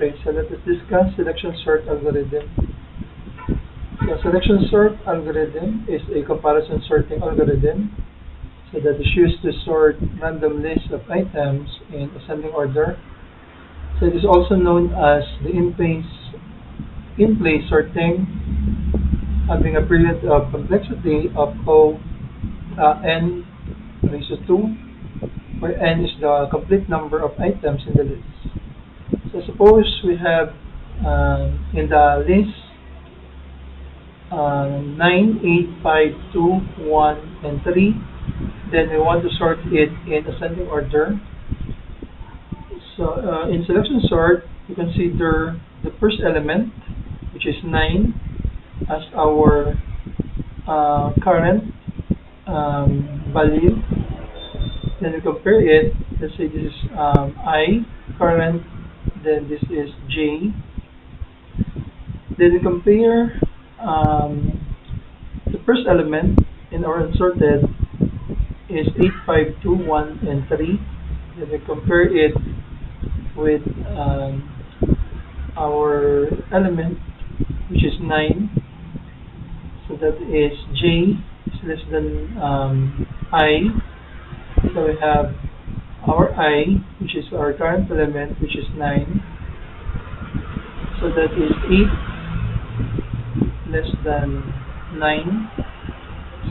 Okay, so let us discuss selection sort algorithm. So selection sort algorithm is a comparison sorting algorithm so that is used to sort random lists of items in ascending order. So it is also known as the in-place sorting, having a period of complexity of n raised to 2, where n is the complete number of items in the list. So suppose we have in the list 9, 8, 5, 2, 1, and 3. Then we want to sort it in ascending order. So in selection sort, we consider the first element, which is 9, as our current value. Then we compare it. Let's say this is I current, then this is J. Then we compare the first element in our unsorted is 8, 5, 2, 1, and 3. Then we compare it with our element, which is 9. So that is J is less than I. So we have our I, which is our current element, which is 9. So that is 8 less than 9.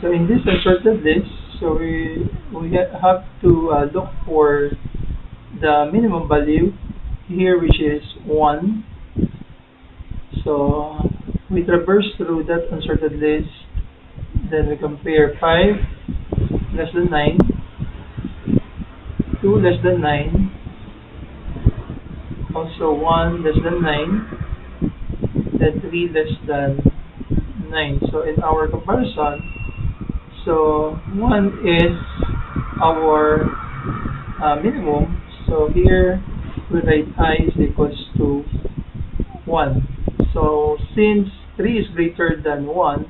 So in this unsorted list, so we have to look for the minimum value here, which is 1. So we traverse through that unsorted list. Then we compare 5 less than 9, 2 less than 9, also 1 less than 9, then 3 less than 9. So in our comparison, so 1 is our minimum. So here we write I is equals to 1. So since 3 is greater than 1,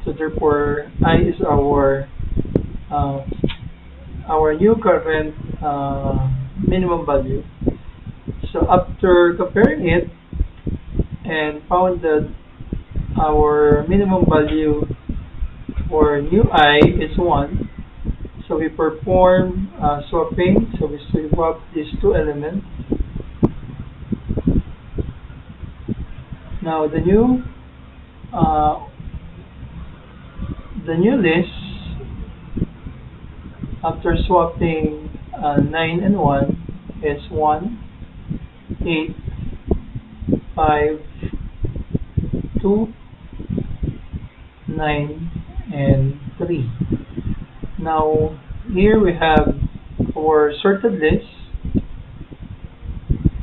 so therefore I is our new current minimum value. So after comparing it and found that our minimum value for new I is 1, so we perform swapping. So we swap these two elements. Now the new list, after swapping 9 and 1, is 1, 8, 5, 2, 9, and 3. Now here we have our sorted list,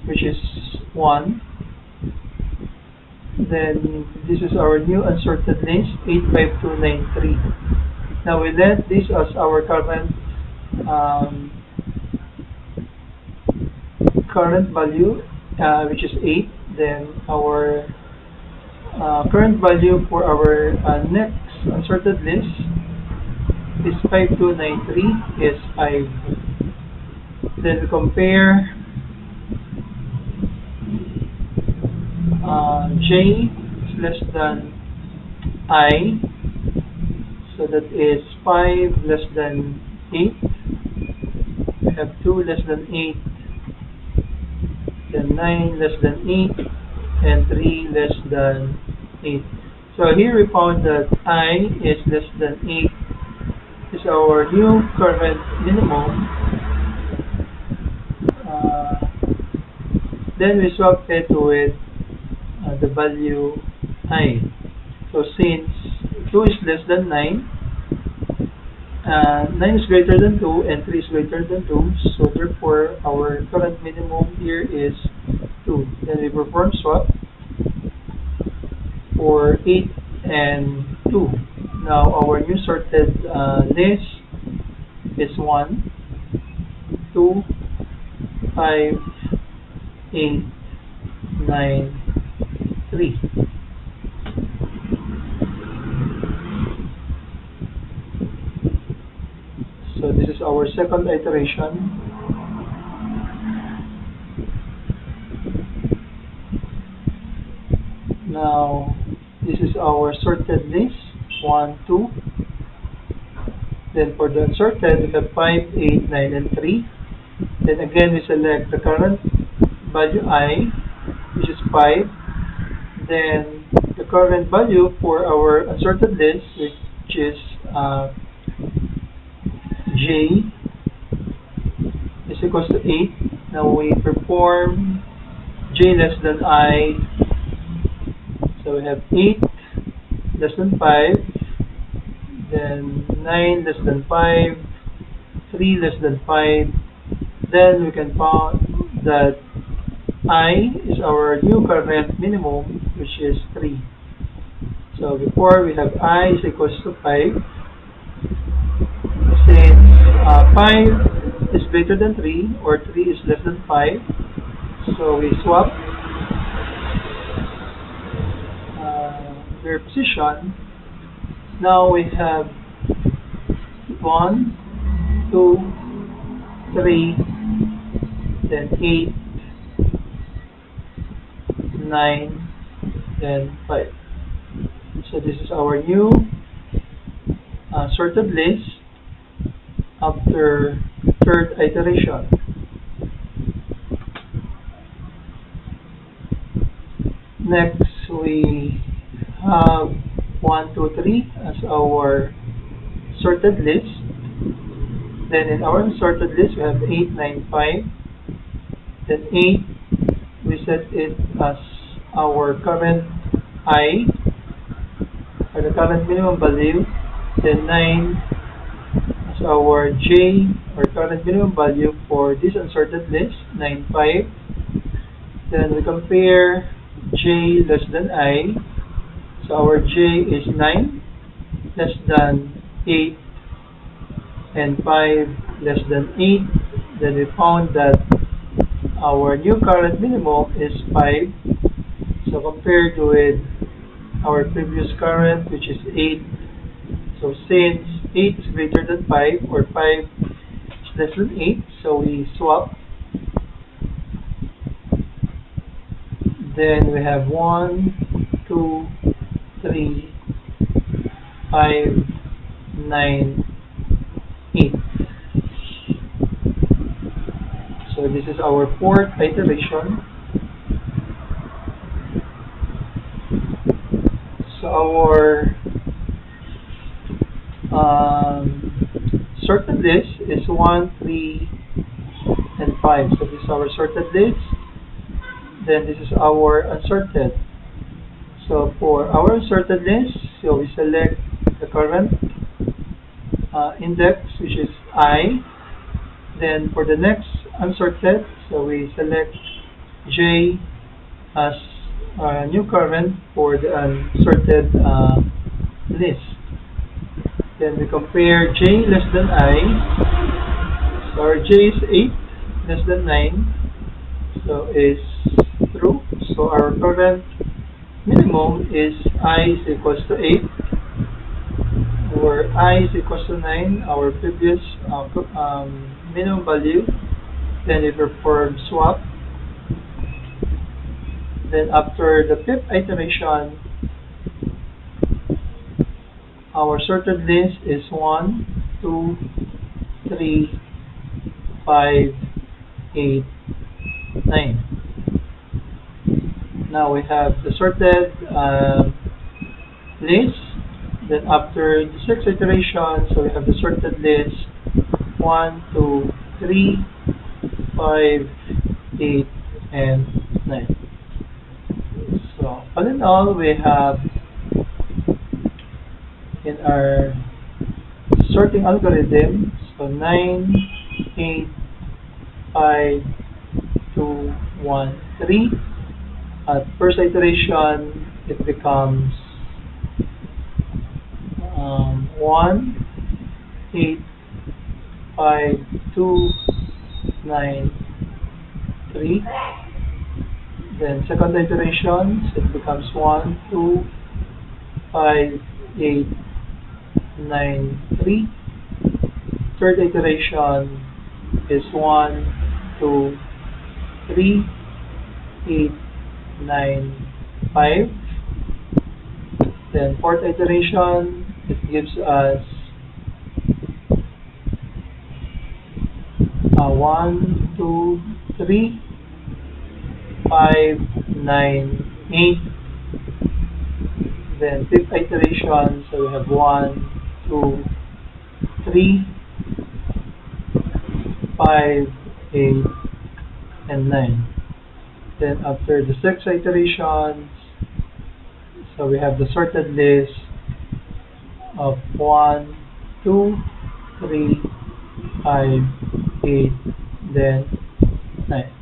which is 1. Then this is our new unsorted list, 8, 5, 2, 9, 3. Now we let this as our current value, which is 8. Then our current value for our next unsorted list is 5, 2, 9, 3 is 5. Then we compare J is less than I, so that is 5 less than 8. We have 2 less than 8, then 9 less than 8, and 3 less than 8. So here we found that I is less than 8 is our new current minimum. Then we swap it with the value I. So since 2 is less than 9, 9 is greater than 2, and 3 is greater than 2, so therefore our current minimum here is 2. Then we perform swap for 8 and 2. Now our new sorted list is 1, 2, 5, 8, 9, 3. So this is our second iteration. Now, this is our sorted list, 1, 2. Then for the unsorted, we have 5, 8, 9, and 3. Then again, we select the current value I, which is 5. Then the current value for our unsorted list, which is J, is equals to 8. Now we perform J less than I. So we have 8 less than 5, then 9 less than 5, 3 less than 5. Then we can find that I is our new current minimum, which is 3. So before we have I is equals to 5. Since 5 is greater than 3 or 3 is less than 5, so we swap their position. Now we have 1, 2, 3, then 8, 9, then 5. So this is our new sorted list after third iteration. Next, we have 1, 2, 3 as our sorted list. Then in our sorted list, we have 8, 9, 5. Then 8, we set it as our current I, or the current minimum value. Then 9 as our J, or current minimum value for this unsorted list, 9, 5. Then we compare J less than I. So our J is 9 less than 8 and 5 less than 8. Then we found that our new current minimum is 5. So compared with our previous current, which is 8. So since 8 is greater than 5 or 5 is less than 8, so we swap. Then we have 1, 2, 3, 5, 9, 8. So this is our fourth iteration. So our sorted list is 1, 3, and 5. So this is our sorted list. Then this is our unsorted. So for our unsorted list, so we select the current index, which is I. Then for the next unsorted, so we select J as new current for the unsorted list. Then we compare J less than I. So our J is 8 less than 9. So is true. So our current minimum is I is equals to 8. Where I is equals to 9, our previous minimum value. Then we perform swap. Then after the fifth iteration, our sorted list is 1, 2, 3, 5, 8, 9. Now we have the sorted list. Then after the sixth iteration, so we have the sorted list 1, 2, 3, 5, 8, and 9. So all in all, we have in our sorting algorithm, so 9, 8, 5, 2, 1, 3. At first iteration, it becomes 1, 8, 5, 2, 9, 3. Then second iteration, it becomes 1, 2, 5, 8, 9, 3. Third iteration is 1, 2, 3, 8, 9, 5. Then fourth iteration, it gives us 1, 2, 3, 5, 9, 8. Then fifth iteration, so we have 1, 2, 3, 5, 8, and 9. Then after the six iterations, so we have the sorted list of 1, 2, 3, 5, 8, then 9.